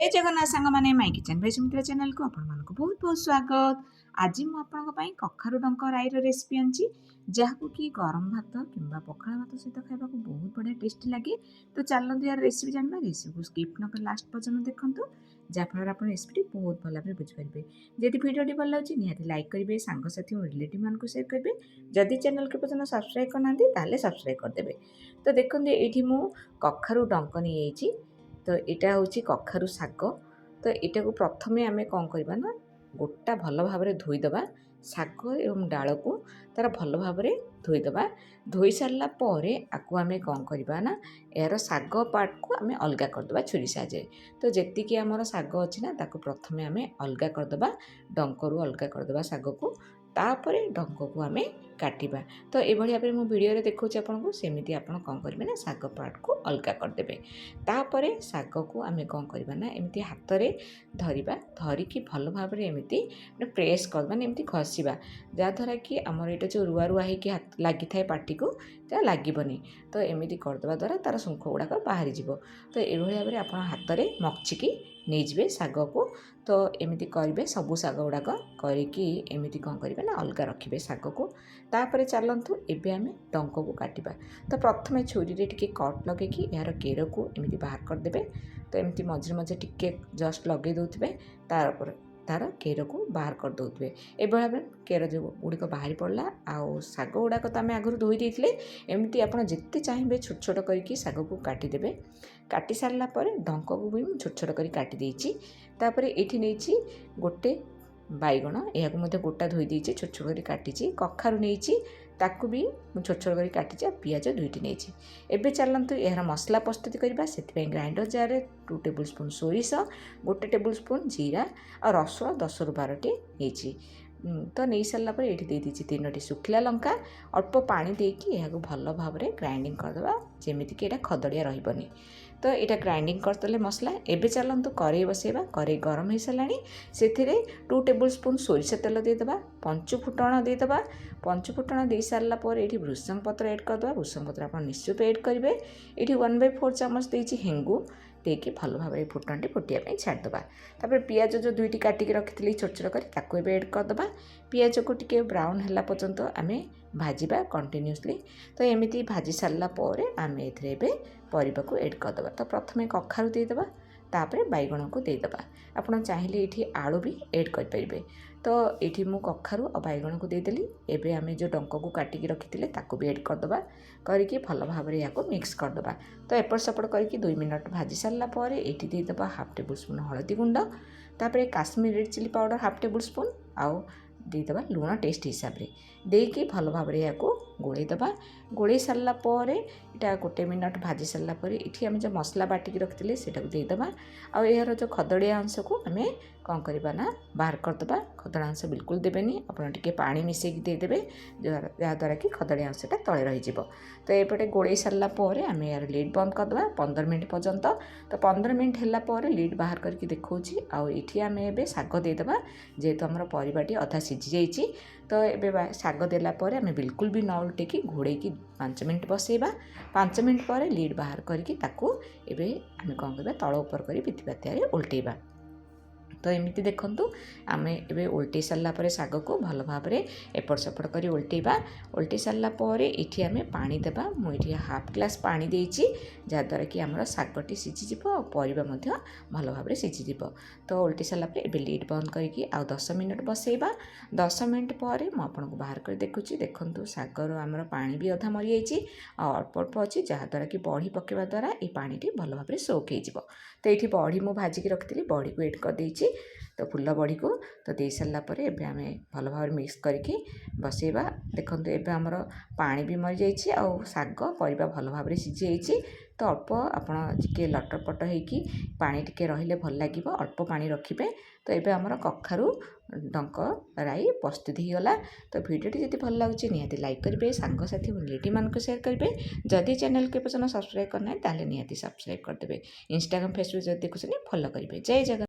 ए जगन्नाथ सांग माने my kitchen भाई सुमित्रा चैनल को आपण मानको बहुत बहुत स्वागत। आज मु आपन को पई कखारु डंक राईर रेसिपी आंची जहाको कि गरम भात किंबा पखाल भात सहित खाइबा को बहुत बढ़िया टेस्टी लगे। तो चलते यार रेसिपी जानबा, रेसिपी को स्किप न कर लास्ट पर्यंत देखंतु जहाँफल आप रेसिपी बहुत भल भाव बुझिपारे। जदि भिडियोटी भल लगे निहाती लाइक करेंगे, सांगसाथी और रिलेटिव मान शेयर करेंगे। जदि चैनल के पर्यटन सब्सक्राइब करना ताले सब्सक्राइब करदे। तो देखते ये मु कखारु डंक नहीं, तो यहाँ हूँ कखारु शाग। तो यहाँ को प्रथमे आम कौन करवा ना गोटा भल भाव धोईदबा शाग एवं डाल को तार भल भाव धोईदबा। धोई सारापर आपको आम कौन करवा ना यार शाग पार्ट को आम अलग करदे छुरी साजे। तो जी आमर शाग अच्छी ना ताको प्रथमे आम अलग करदे, डंकरू अलग करदे शाग को, तापर डंक को आम काटिबा। तो ये भाव में वीडियो देखा आपको सेमती आप कौन करेंगे ना शाग पार्ट को अलग करदे। तापर शाग को आम कौन करवा ना एमती हाथ में धरिबा, धरिकी भल भाव एमती प्रेस कर माने एमती खसिबा जहाँद्वारा कि आमर यहाँ जो रुआ रुआ होगी लगी था पार्टी को लगभनी। तो एमती करदे द्वारा तार शुंख गुड़ाक बाहरी जीव। तो ये भाव में आप हाथ में मक्चिकी नहीं शाग को। तो एमती करेंगे सबू शाग गुड़ाक करमती कौन करेंगे ना अलग रखिए शाग को। तापर चलतु एवं आम डंक को काटिबा। तो प्रथम छुरी रे टिके कट लगे यार केर को एमती बाहर करदे। तो एमती मझे मझे टिके जस्ट लगे दौथे, तार केर को बाहर कर दौथे। ये भाव केर जो गुड़िक बाहरी पड़ा आउ शाग गुड़ाक तो आम आगुरी धोई देते। एमती आप जिते चाहिए छोट छोट करके शाग को काटिदेवे। काटी सारापर डंक को भी छोट छोट कर काटी देछि। तापर ये नहीं गोटे बैगण यह गोटा धोई देछि, छोट छोट कर काटी। कखारु नहीं ताकू भी छोट छोट कर काटी। पियाज दुईटी नहीं। एवं चलतु यार मसला प्रस्तुत करवा। से ग्राइंडर जार 2 टेबुल स्पून सोरिष, 1 टेबुल स्पून जीरा और रसुण 10 ରୁ 12टी नहीं। तो नहीं सारापर ये दे 3टी शुखिला लंका अल्प पानी देकी यह भल भाव ग्राइंडिंग करदे जमीक यहाँ खदड़िया रही। तो यहाँ ग्राइंडिंग करदे मसला। एवं चलतु कड़े बसैबा। कड़े गरम हो सारा से 2 टेबुल स्पून सोरिष तेल देदेबा, पंचफुटण देदेबा। पंचफुटण दे सारापर ये भृषंग पत्र एड करदे। भृषंग पत्र आप निश्चित एड करेंगे। ये 1/4 चामच देती हेंगू देकी भल भाव फुटणटी फुटाई छाड़दे। तापर पियाज जो 2टी काटिक रखी छोट छोट कर एड करदे। पियाज को टिके ब्राउन है पर्यंत आम भाजवा कंटिन्यूसली। तो एमती भाजी सारापर आम ए परिवा को एड करदे। तो प्रथमे कखारु देदेबा, तापर बैगण को देदेबा। आपड़ चाहिए ये आलू भी एड करेंगे। तो ये मु कखारु और बैगण को देदेली। एवं आम जो डंक को काटिक रखी ताको भी एड करदे करके भल भाव या मिक्स करदे। तो एपट सेपट करके 2 मिनट भाजी सारापर ये देदेबा 1/2 टेबुल स्पून हलदी गुंड, तापर Kashmiri red chilli powder 1/2 tablespoon आउ देदेबा लुण टेस्ट हिसाब से देकी भल भाव या गोलैदबा। गोलै सारापर यहाँ 1 मिनट भाजी सारापर ये आम जो मसला बाटिक रखी से देदेबा। आउ यार जो खदड़िया अंश को आम कौन करवा ना बाहर करदे। खदड़ा अंश बिल्कुल देवेनि, आपड़े पानी मिसेक देदेवे जहाँद्वारा कि खदड़िया अंशटा तले रही। तो एपटे गोलै सारापर आम यार लिड बंद करदे 15 मिनट पर्यंत। तो 15 मिनट है लिड बाहर करके देखा। आउ ये आम ए शाग देदेबा जेहेतु आम परिवाटी अधा सीझी जाइए। तो ये शाग देलापर आम बिल्कुल भी न उल्टेकी घोड़े 5 मिनट बसैबा। 5 मिनट पर लिड बाहर करके ताकू एबे आम कौन करवा तल उपर कर पिथिपातिया उल्टेबा। तो एमती देखंतु आम ए उल्टे सारापर शाग को भल भाव एपट सेपट कर उल्टेबा। उल्टे सारापर ये आम पानी देबा। मुझे 1/2 ग्लास पानी देछि जहाँद्वारा कि आमर शागटी सीझीज और परिवा भल भाव सीझीज। तो उल्टे सारापर ए लिड बंद करके आउ 10 मिनट बसैबा। 10 मिनट पर मुझे बाहर कर देखुची। देखंतु शागर आमर पानी भी अधा मरी जाइए अल्प अल्प अच्छी जहाँद्वारा कि बड़ी पकेवा द्वारा ये पानीटी भल भाव सोक हो। तो ये बड़ी मु भाजिकी रखी बड़ी को एड कर देछि। तो फुल बड़ी को तो दे सारापर एबे आम भल भाव मिक्स करके बसैबा। देखो एबे आमर पानी भी मरी जाइए आउ शाग परिवा भल भाव सीझी जाइए। तो अल्प आपड़े लटरपट होगी पानी टिके रहिले भल लगे, अल्प पानी रखिए। तो ये आमर कखारु डंक राई प्रस्तुत हो गला। तो भिडियोटी जब भल लगे निहाती लाइक करेंगे, सांगसाथी और रिलेटिव मान शेयर करेंगे। जदि चैनल के पर्यटन सब्सक्राइब करना ताले निहाती सब्सक्राइब करदे। इंस्टाग्राम फेसबुक जब देखुं फॉलो करेंगे। जय जगन्नाथ।